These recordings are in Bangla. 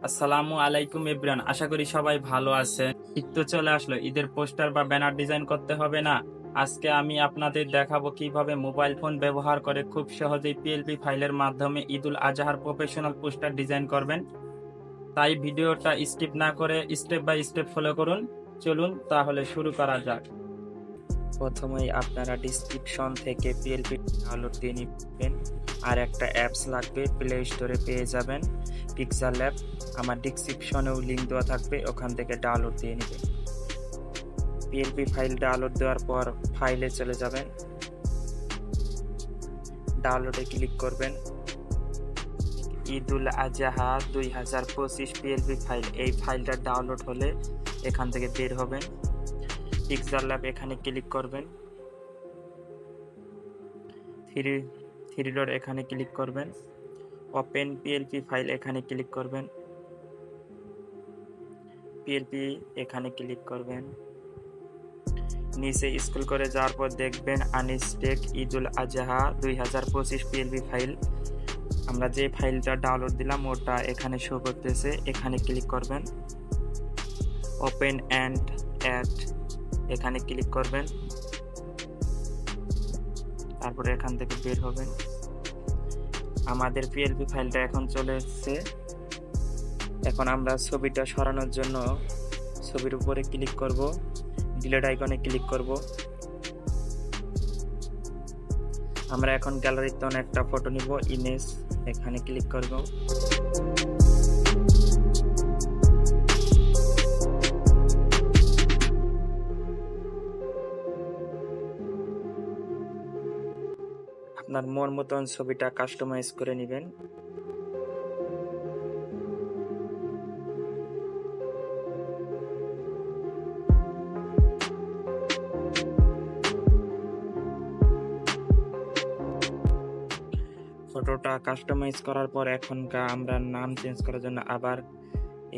আসসালামু আলাইকুম এভরিওয়ান, আশা করি সবাই ভালো আছেন। ঈদ তো চলে আসলো, ঈদের পোস্টার বা ব্যানার ডিজাইন করতে হবে না? আজকে আমি আপনাদের দেখাবো কিভাবে মোবাইল ফোন ব্যবহার করে খুব সহজেই পিএলপি ফাইলের মাধ্যমে ঈদুল আজহার প্রফেশনাল পোস্টার ডিজাইন করবেন। তাই ভিডিওটা স্কিপ না করে স্টেপ বাই স্টেপ ফলো করুন। চলুন তাহলে শুরু করা যাক। প্রথমেই আপনারা ডিসক্রিপশন থেকে পিএলপি ডাউনলোড দিয়ে নেবেন। আর একটা অ্যাপস লাগবে, প্লে স্টোরে পেয়ে যাবেন, পিক্সেল ল্যাব। আমার ডিসক্রিপশনেও লিঙ্ক দেওয়া থাকবে, ওখান থেকে ডাউনলোড দিয়ে নেবেন। পিএলপি ফাইল ডাউনলোড দেওয়ার পর ফাইলে চলে যাবেন, ডাউনলোডে ক্লিক করবেন। ঈদুল আজহা 2025 পিএলপি ফাইল, এই ফাইলটা ডাউনলোড হলে এখান থেকে বের হবেন। পিক্সেল ল্যাব এখানে ক্লিক করবেন, থ্রি ডট এখানে ক্লিক করবেন, ওপেন পিএলপি ফাইল এখানে ক্লিক করবেন, পিএলপি এখানে ক্লিক করবেন। নিচে স্ক্রল করে যাওয়ার পর দেখবেন আনস্টেক ঈদুল আজহা 2025 পিএলপি ফাইল। আমরা যে ফাইলটা ডাউনলোড দিলাম ওটা এখানে শো করতেছে, এখানে ক্লিক করবেন। ওপেন অ্যান্ড অ্যাড এখানে ক্লিক করবেন, তারপরে এখান থেকে বের হবেন। আমাদের পিএলপি ফাইলটা এখন চলে এসেছে। এখন আমরা ছবিটা সরানোর জন্য ছবির উপরে ক্লিক করব, ডিলিট আইকনে ক্লিক করব। আমরা এখন গ্যালারিতে একটা ফটো নিব, ইমেজ এখানে ক্লিক করব। আপনার মন মতন ছবিটা কাস্টমাইজ করে নেবেন। ফটোটা কাস্টমাইজ করার পর এখনকার আমরা নাম চেঞ্জ করার জন্য আবার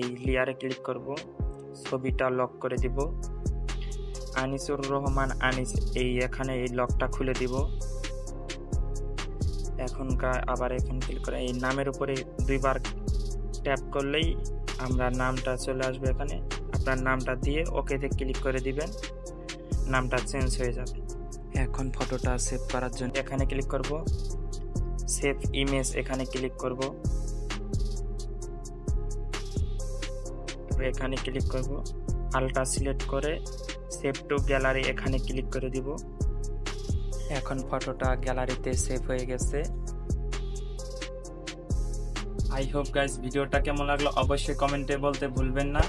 এই লেয়ারে ক্লিক করব, ছবিটা লক করে দিব। আনিসুর রহমান আনিস, এখানে এই লকটা খুলে দিব। এখনকার আবার এখানে ক্লিক করে এই নামের উপরে দুইবার ট্যাপ করলেই আমরা নামটা চলে আসবে। এখানে আপনার নামটা দিয়ে ওকেতে ক্লিক করে দিবেন, নামটা চেঞ্জ হয়ে যাবে। এখন ফটোটা সেভ করার জন্য এখানে ক্লিক করব, সেভ ইমেজ এখানে ক্লিক করব, এখানে ক্লিক করব, আলটা সিলেক্ট করে সেভ টু গ্যালারি এখানে ক্লিক করে দিব। এখন ফটোটা গ্যালারিতে সেভ হয়ে গেছে। আই হোপ গাইস ভিডিওটা কেমন লাগলো অবশ্যই কমেন্টে বলতে ভুলবেন না।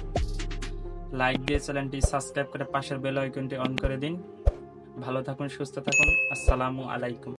লাইক দিয়ে চ্যানেলটি সাবস্ক্রাইব করে পাশের বেল আইকনটি অন করে দিন। ভালো থাকুন, সুস্থ থাকুন। আসসালামু আলাইকুম।